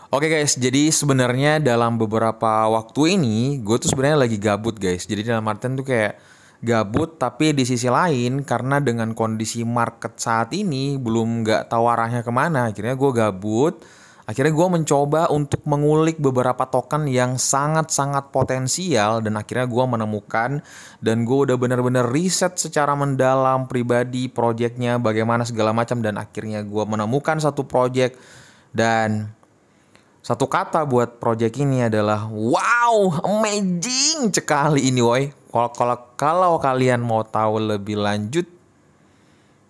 Oke guys, jadi sebenarnya dalam beberapa waktu ini gue tuh sebenarnya lagi gabut guys. Jadi dalam artian tuh kayak gabut, tapi di sisi lain karena dengan kondisi market saat ini belum nggak tahu arahnya kemana, akhirnya gue gabut. Akhirnya gue mencoba untuk mengulik beberapa token yang sangat-sangat potensial dan akhirnya gue menemukan dan gue udah bener-bener riset secara mendalam pribadi projectnya bagaimana segala macam dan akhirnya gue menemukan satu project dan satu kata buat project ini adalah wow, amazing sekali ini woi. Kalau kalian mau tahu lebih lanjut,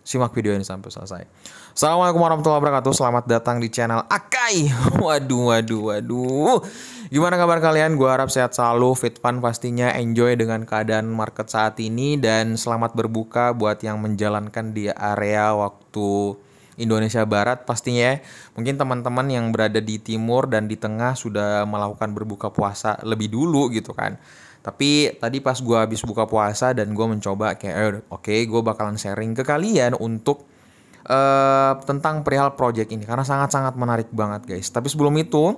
simak video ini sampai selesai. Assalamualaikum warahmatullahi wabarakatuh. Selamat datang di channel Akai. Waduh, waduh, waduh. Gimana kabar kalian? Gue harap sehat selalu, fit fun pastinya, enjoy dengan keadaan market saat ini dan selamat berbuka buat yang menjalankan di area waktu Indonesia Barat pastinya ya. Mungkin teman-teman yang berada di timur dan di tengah sudah melakukan berbuka puasa lebih dulu gitu kan. Tapi tadi pas gue habis buka puasa dan gue mencoba kayak oke, gue bakalan sharing ke kalian untuk tentang perihal project ini karena sangat-sangat menarik banget guys. Tapi sebelum itu,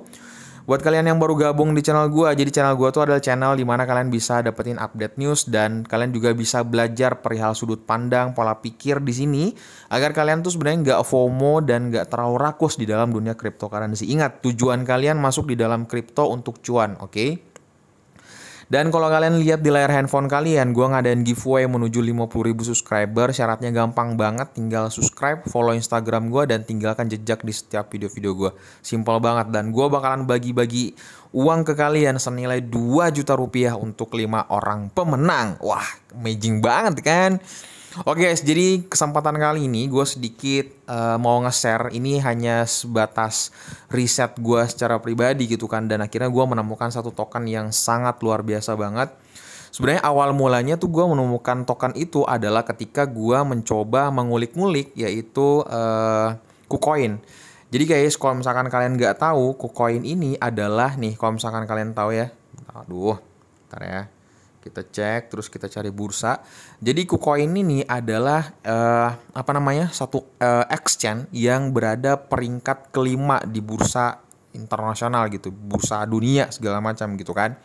buat kalian yang baru gabung di channel gue, jadi channel gue tuh adalah channel dimana kalian bisa dapetin update news dan kalian juga bisa belajar perihal sudut pandang, pola pikir di sini agar kalian tuh sebenarnya nggak FOMO dan nggak terlalu rakus di dalam dunia cryptocurrency. Ingat, tujuan kalian masuk di dalam kripto untuk cuan, oke? Dan kalau kalian lihat di layar handphone kalian, gue ngadain giveaway menuju 50.000 subscriber. Syaratnya gampang banget, tinggal subscribe, follow Instagram gue, dan tinggalkan jejak di setiap video-video gue. Simple banget, dan gue bakalan bagi-bagi uang ke kalian senilai 2 juta rupiah untuk 5 orang pemenang. Wah, amazing banget kan? Oke guys, jadi kesempatan kali ini gue sedikit mau nge-share. Ini hanya sebatas riset gue secara pribadi gitu kan. Dan akhirnya gue menemukan satu token yang sangat luar biasa banget. Sebenarnya awal mulanya tuh gue menemukan token itu adalah ketika gue mencoba mengulik-ngulik, yaitu KuCoin. Jadi guys, kalau misalkan kalian nggak tahu, KuCoin ini adalah nih, kalau misalkan kalian tahu ya. Aduh, bentar ya. Kita cek, terus kita cari bursa. Jadi KuCoin ini adalah satu exchange yang berada peringkat kelima di bursa internasional gitu, bursa dunia segala macam gitu kan.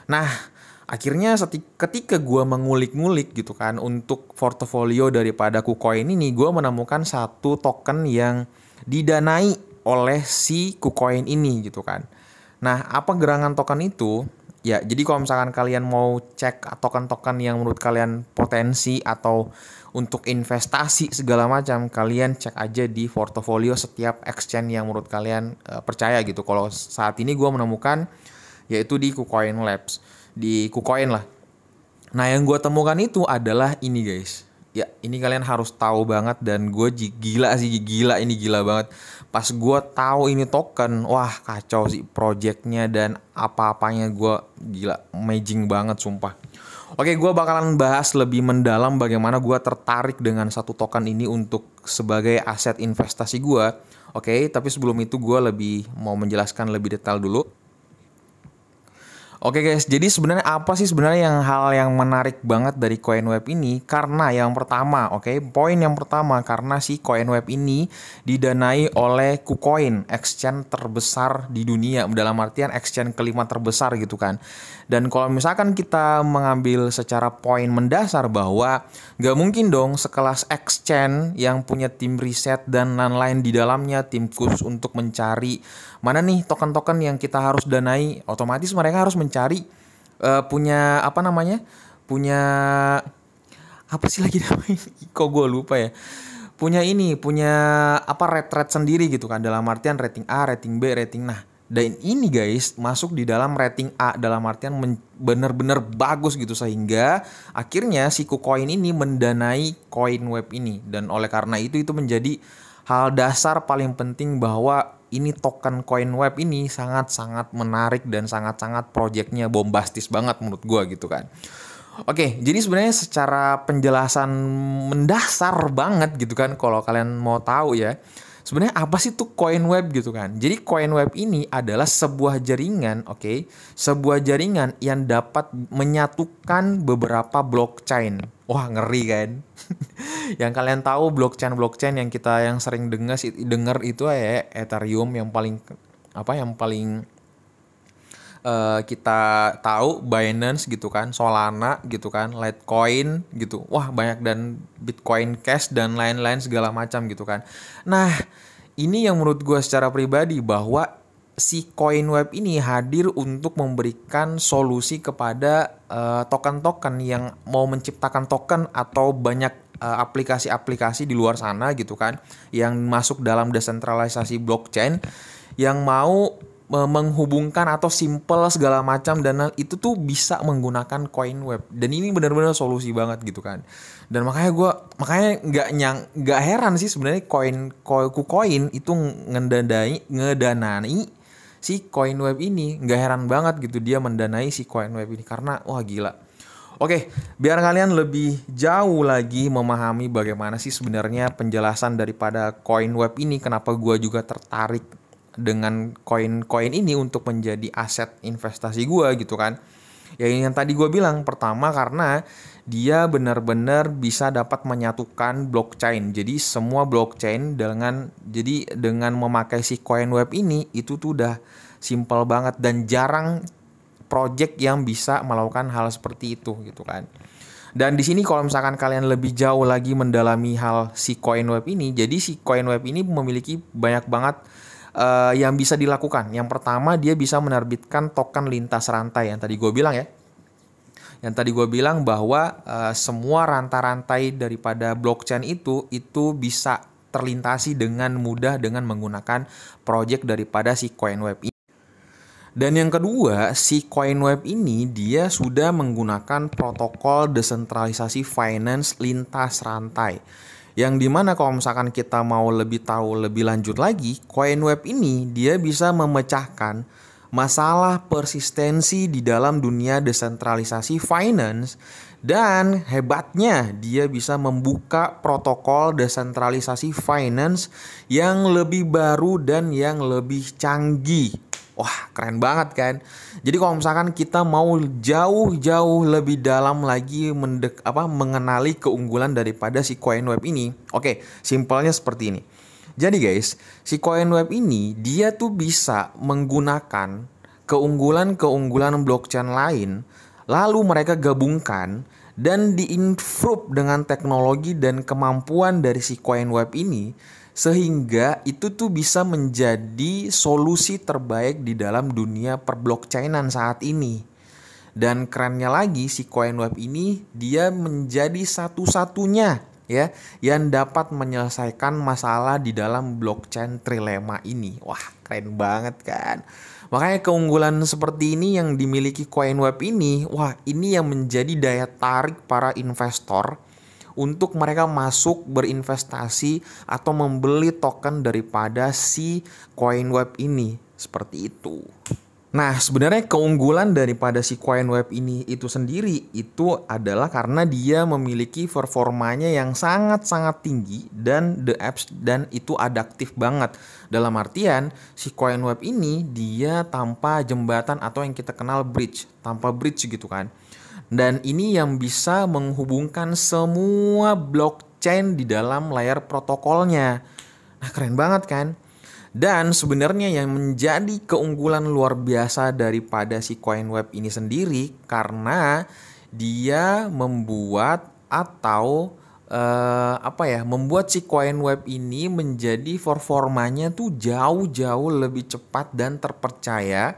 Nah, akhirnya ketika gue mengulik-ngulik gitu kan untuk portofolio daripada KuCoin ini, gue menemukan satu token yang didanai oleh si KuCoin ini gitu kan. Nah, apa gerangan token itu? Ya, jadi kalau misalkan kalian mau cek token-token yang menurut kalian potensi atau untuk investasi segala macam, kalian cek aja di portofolio setiap exchange yang menurut kalian percaya gitu. Kalau saat ini gue menemukan yaitu di KuCoin Labs, di KuCoin lah. Nah, yang gue temukan itu adalah ini guys. Ya, ini kalian harus tahu banget dan gue gila sih, ini gila banget. Pas gue tahu ini token, wah kacau sih projectnya dan apa-apanya, gue gila, amazing banget sumpah. Oke, gue bakalan bahas lebih mendalam bagaimana gue tertarik dengan satu token ini untuk sebagai aset investasi gue. Oke, tapi sebelum itu gue lebih mau menjelaskan lebih detail dulu. Oke guys, jadi sebenarnya apa sih sebenarnya hal yang menarik banget dari CoinWeb ini? Karena yang pertama, poin yang pertama karena si CoinWeb ini didanai oleh KuCoin, exchange terbesar di dunia, dalam artian exchange kelima terbesar gitu kan. Dan kalau misalkan kita mengambil secara poin mendasar bahwa nggak mungkin dong sekelas exchange yang punya tim riset dan lain-lain di dalamnya, tim khusus untuk mencari mana nih token-token yang kita harus danai, otomatis mereka harus mencari punya punya apa sih lagi namanya? Kok gue lupa ya. Punya rate sendiri gitu kan, dalam artian rating A, rating B, rating dan ini guys masuk di dalam rating A, dalam artian bener-bener bagus gitu, sehingga akhirnya si KuCoin ini mendanai CoinWeb ini. Dan oleh karena itu menjadi hal dasar paling penting bahwa ini token CoinWeb ini sangat-sangat menarik dan sangat-sangat projectnya bombastis banget menurut gue gitu kan. Oke, jadi sebenarnya secara penjelasan mendasar banget gitu kan, kalau kalian mau tahu ya, sebenarnya apa sih tuh CoinWeb gitu kan. Jadi CoinWeb ini adalah sebuah jaringan, sebuah jaringan yang dapat menyatukan beberapa blockchain. Wah, ngeri kan? Yang kalian tahu blockchain yang kita sering dengar itu ya Ethereum yang paling kita tahu Binance gitu kan, Solana gitu kan, Litecoin gitu. Wah, banyak, dan Bitcoin Cash dan lain-lain segala macam gitu kan. Nah, ini yang menurut gue secara pribadi bahwa si Coinweb ini hadir untuk memberikan solusi kepada token-token yang mau menciptakan token atau banyak aplikasi-aplikasi di luar sana gitu kan, yang masuk dalam desentralisasi blockchain, yang mau menghubungkan atau simple segala macam, dan itu tuh bisa menggunakan Coinweb, dan ini benar-benar solusi banget gitu kan. Dan makanya nggak heran sih sebenarnya KuCoin itu ngedanai si Coinweb ini. Nggak heran banget gitu dia mendanai si Coinweb ini, karena wah gila. Oke, biar kalian lebih jauh lagi memahami bagaimana sih sebenarnya penjelasan daripada Coinweb ini, kenapa gue juga tertarik dengan koin-koin ini untuk menjadi aset investasi gue gitu kan. Ya, yang tadi gue bilang, pertama karena dia benar-benar bisa dapat menyatukan blockchain. Jadi semua blockchain dengan memakai si Coinweb ini itu tuh udah simple banget, dan jarang project yang bisa melakukan hal seperti itu gitu kan. Dan di sini kalau misalkan kalian lebih jauh lagi mendalami hal si Coinweb ini, jadi si Coinweb ini memiliki banyak banget yang bisa dilakukan. Yang pertama, dia bisa menerbitkan token lintas rantai yang tadi gue bilang ya. Yang tadi gue bilang bahwa semua rantai-rantai daripada blockchain itu bisa terlintasi dengan mudah dengan menggunakan project daripada si Coinweb ini. Dan yang kedua, si Coinweb ini dia sudah menggunakan protokol desentralisasi finance lintas rantai. Yang dimana kalau misalkan kita mau lebih tahu lebih lanjut lagi, Coinweb ini dia bisa memecahkan masalah persistensi di dalam dunia desentralisasi finance, dan hebatnya dia bisa membuka protokol desentralisasi finance yang lebih baru dan yang lebih canggih. Wah, keren banget kan? Jadi kalau misalkan kita mau jauh-jauh lebih dalam lagi mengenali keunggulan daripada si Coinweb ini. Oke, simpelnya seperti ini. Jadi guys, si Coinweb ini dia tuh bisa menggunakan keunggulan-keunggulan blockchain lain, lalu mereka gabungkan dan di-improve dengan teknologi dan kemampuan dari si Coinweb ini, sehingga itu tuh bisa menjadi solusi terbaik di dalam dunia perblockchainan saat ini. Dan kerennya lagi, si Coinweb ini dia menjadi satu-satunya ya yang dapat menyelesaikan masalah di dalam blockchain trilema ini. Wah, keren banget kan? Makanya keunggulan seperti ini yang dimiliki Coinweb ini, wah ini yang menjadi daya tarik para investor untuk mereka masuk berinvestasi atau membeli token daripada si Coinweb ini. Seperti itu. Nah, sebenarnya keunggulan daripada si Coinweb ini itu sendiri itu adalah karena dia memiliki performanya yang sangat-sangat tinggi, dan the apps dan itu adaptif banget. Dalam artian si Coinweb ini dia tanpa jembatan atau yang kita kenal tanpa bridge gitu kan. Dan ini yang bisa menghubungkan semua blockchain di dalam layer protokolnya. Nah, keren banget kan? Dan sebenarnya yang menjadi keunggulan luar biasa daripada si Coinweb ini sendiri, karena dia membuat membuat si Coinweb ini menjadi performanya tuh jauh-jauh lebih cepat dan terpercaya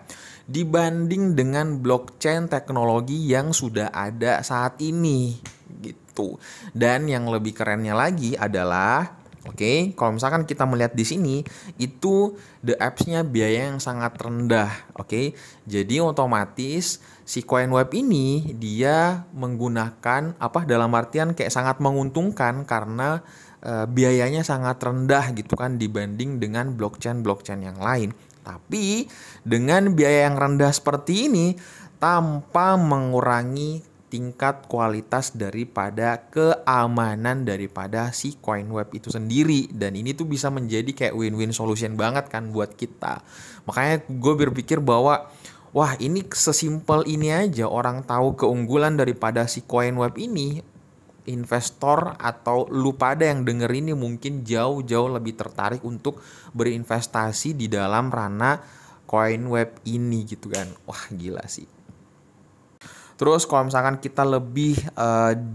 dibanding dengan blockchain teknologi yang sudah ada saat ini gitu. Dan yang lebih kerennya lagi adalah, kalau misalkan kita melihat di sini itu the apps-nya biaya yang sangat rendah. Jadi otomatis si Coinweb ini dia menggunakan dalam artian kayak sangat menguntungkan karena biayanya sangat rendah gitu kan dibanding dengan blockchain yang lain. Tapi dengan biaya yang rendah seperti ini tanpa mengurangi tingkat kualitas daripada keamanan daripada si Coinweb itu sendiri. Dan ini tuh bisa menjadi kayak win-win solution banget kan buat kita. Makanya gue berpikir bahwa wah, ini sesimpel ini aja orang tahu keunggulan daripada si Coinweb ini investor atau lu pada yang denger ini mungkin jauh-jauh lebih tertarik untuk berinvestasi di dalam ranah coin web ini gitu kan. Wah, gila sih. Terus kalau misalkan kita lebih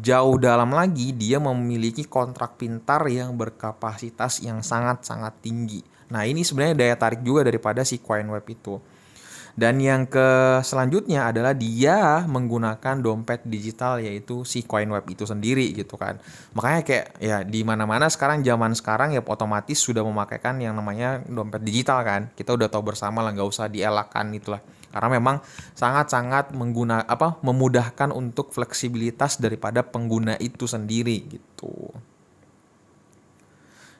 jauh dalam lagi, dia memiliki kontrak pintar yang berkapasitas yang sangat-sangat tinggi. Nah, ini sebenarnya daya tarik juga daripada si CoinWeb itu. Dan yang ke selanjutnya adalah dia menggunakan dompet digital, yaitu si CoinWeb itu sendiri gitu kan. Makanya kayak ya di mana-mana sekarang, zaman sekarang ya otomatis sudah memakaikan yang namanya dompet digital kan. Kita udah tahu bersama lah, nggak usah dielakkan itulah. Karena memang sangat-sangat memudahkan untuk fleksibilitas daripada pengguna itu sendiri gitu.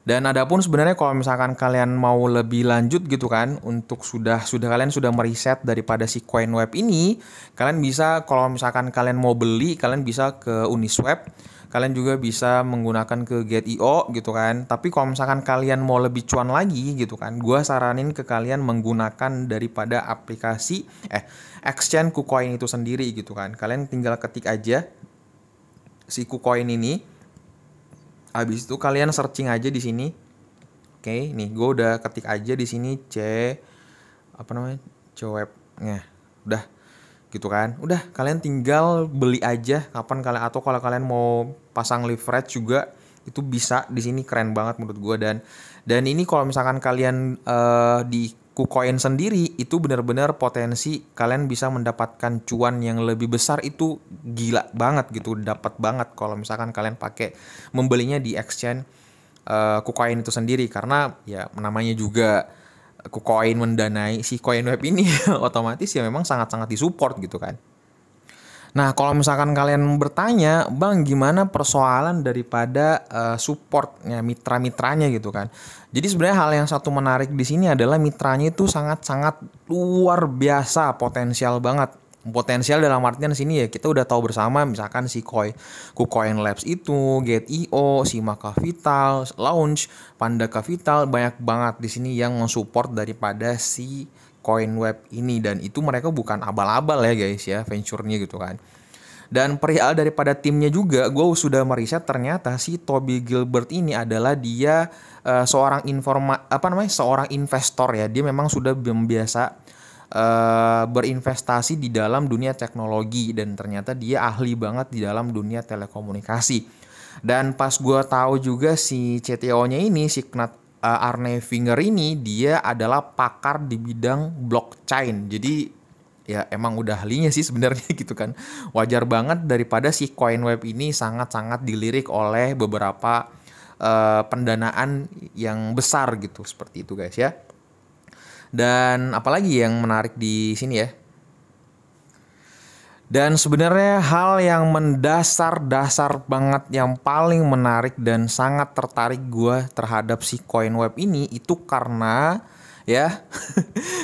Dan adapun sebenarnya kalau misalkan kalian mau lebih lanjut gitu kan, untuk kalian sudah meriset daripada si CoinWeb ini, kalian bisa, kalau misalkan kalian mau beli, kalian bisa ke Uniswap, kalian juga bisa menggunakan ke Get.io gitu kan. Tapi kalau misalkan kalian mau lebih cuan lagi gitu kan, gua saranin ke kalian menggunakan daripada aplikasi exchange KuCoin itu sendiri gitu kan. Kalian tinggal ketik aja si KuCoin ini. Habis itu kalian searching aja di sini. Oke, nih gue udah ketik aja di sini webnya. Udah gitu kan. Udah, kalian tinggal beli aja kapan kalian, atau kalau kalian mau pasang leverage juga itu bisa di sini, keren banget menurut gue. Dan ini kalau misalkan kalian di KuCoin sendiri itu benar-benar potensi kalian bisa mendapatkan cuan yang lebih besar, itu gila banget gitu, dapat banget kalau misalkan kalian pakai membelinya di exchange KuCoin itu sendiri, karena ya namanya juga KuCoin mendanai si CoinWeb ini otomatis ya memang sangat-sangat disupport gitu kan. Nah, kalau misalkan kalian bertanya, Bang, gimana persoalan daripada supportnya, mitra-mitranya gitu kan. Jadi sebenarnya hal yang satu menarik di sini adalah mitranya itu sangat-sangat luar biasa, potensial banget. Potensial dalam artian sini ya kita udah tahu bersama, misalkan si KuCoin Labs itu, Get.io, Sima Capital, Launch, Panda Capital, banyak banget di sini yang mensupport daripada si CoinWeb ini, dan itu mereka bukan abal-abal ya guys ya venture-nya gitu kan. Dan perihal daripada timnya juga, gue sudah meriset ternyata si Toby Gilbert ini adalah dia seorang seorang investor ya. Dia memang sudah biasa berinvestasi di dalam dunia teknologi, dan ternyata dia ahli banget di dalam dunia telekomunikasi. Dan pas gue tahu juga si CTO-nya ini, si Arne Finger ini, dia adalah pakar di bidang blockchain. Jadi ya emang udah ahlinya sih sebenarnya gitu kan. Wajar banget daripada si CoinWeb ini sangat-sangat dilirik oleh beberapa pendanaan yang besar gitu, seperti itu guys ya. Dan apalagi yang menarik di sini ya. Dan sebenarnya hal yang mendasar banget, yang paling menarik dan sangat tertarik gue terhadap si CoinWeb ini itu karena ya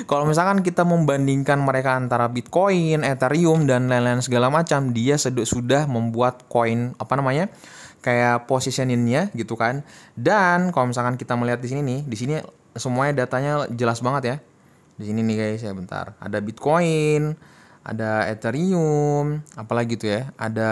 kalau misalkan kita membandingkan mereka antara Bitcoin, Ethereum dan lain-lain segala macam, dia sudah membuat coin kayak positioningnya gitu kan. Dan kalau misalkan kita melihat di sini nih, di sini semuanya datanya jelas banget ya. Di sini nih guys ya, bentar. Ada Bitcoin, ada Ethereum, apalagi gitu ya. Ada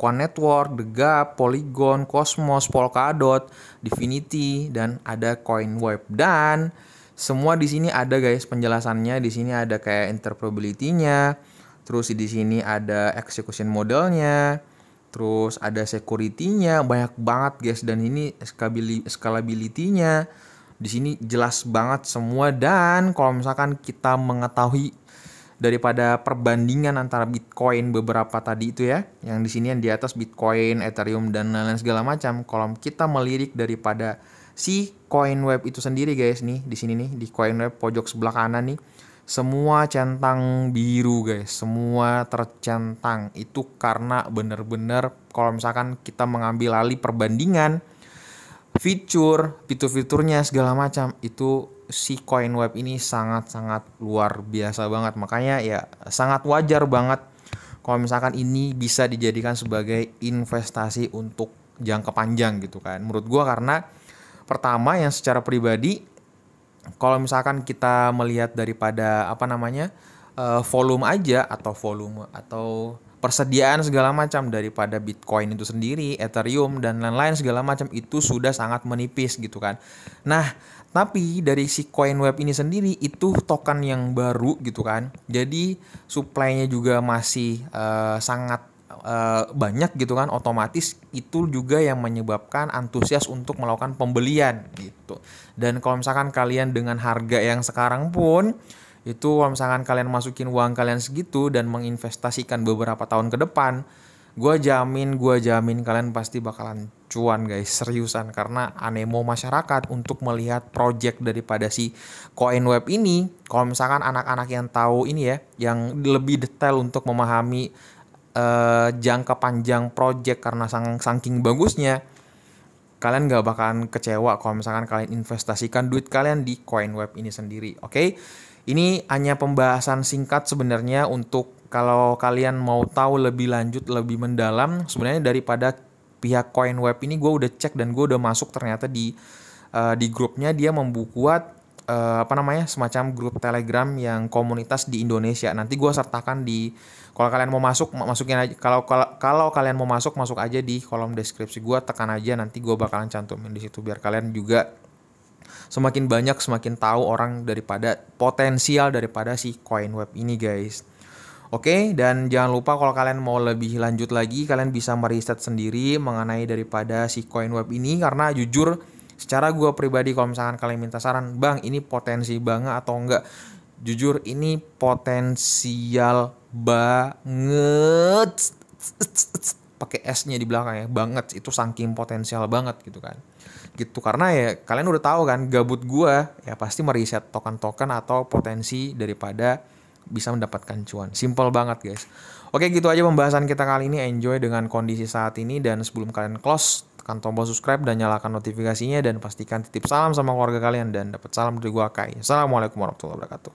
Quant Network, The Gap, Polygon, Cosmos, Polkadot, Divinity, dan ada CoinWeb. Dan semua di sini ada guys penjelasannya. Di sini ada kayak interoperability-nya, terus di sini ada execution modelnya, terus ada security-nya, banyak banget guys. Dan ini scalability-nya. Di sini jelas banget semua. Dan kalau misalkan kita mengetahui daripada perbandingan antara Bitcoin beberapa tadi itu ya, yang di sini yang di atas Bitcoin, Ethereum dan lain-lain segala macam, kalau kita melirik daripada si CoinWeb itu sendiri guys nih, di sini nih di CoinWeb pojok sebelah kanan nih, semua centang biru guys, semua tercentang. Itu karena bener-bener kalau misalkan kita mengambil alih perbandingan fitur-fiturnya segala macam, itu si CoinWeb ini sangat-sangat luar biasa banget. Makanya ya sangat wajar banget kalau misalkan ini bisa dijadikan sebagai investasi untuk jangka panjang gitu kan. Menurut gua karena pertama yang secara pribadi, kalau misalkan kita melihat daripada volume aja, atau persediaan segala macam daripada Bitcoin itu sendiri, Ethereum dan lain-lain segala macam itu sudah sangat menipis gitu kan. Nah, tapi dari si CoinWeb ini sendiri itu token yang baru gitu kan. Jadi supply-nya juga masih sangat banyak gitu kan, otomatis itu juga yang menyebabkan antusias untuk melakukan pembelian gitu. Dan kalau misalkan kalian dengan harga yang sekarang pun itu kalau misalkan kalian masukin uang kalian segitu dan menginvestasikan beberapa tahun ke depan, gua jamin kalian pasti bakalan cuan guys, seriusan, karena animo masyarakat untuk melihat project daripada si CoinWeb ini. Kalau misalkan anak-anak yang tahu ini ya, yang lebih detail untuk memahami jangka panjang project karena saking bagusnya, kalian gak bakalan kecewa kalau misalkan kalian investasikan duit kalian di CoinWeb ini sendiri. Oke? Ini hanya pembahasan singkat sebenarnya untuk kalau kalian mau tahu lebih lanjut, lebih mendalam. Sebenarnya daripada pihak CoinWeb ini gue udah cek dan gue udah masuk ternyata di grupnya. Dia membuat semacam grup Telegram yang komunitas di Indonesia. Nanti gue sertakan di, kalau kalian mau masuk masukin aja, kalau kalian mau masuk aja di kolom deskripsi gue, tekan aja, nanti gue bakalan cantumin di situ biar kalian juga semakin banyak, semakin tahu orang daripada potensial daripada si CoinWeb ini guys. Oke, dan jangan lupa kalau kalian mau lebih lanjut lagi, kalian bisa meriset sendiri mengenai daripada si CoinWeb ini, karena jujur secara gue pribadi kalau misalkan kalian minta saran, bang ini potensi banget atau enggak, jujur ini potensial banget, pakai S-nya di belakang ya, banget, itu saking potensial banget gitu kan. Gitu, karena ya kalian udah tahu kan gabut gua ya pasti meriset token-token atau potensi daripada bisa mendapatkan cuan. Simple banget guys. Oke, gitu aja pembahasan kita kali ini. Enjoy dengan kondisi saat ini, dan sebelum kalian close, tekan tombol subscribe dan nyalakan notifikasinya, dan pastikan titip salam sama keluarga kalian dan dapat salam dari gua Kai. Assalamualaikum warahmatullahi wabarakatuh.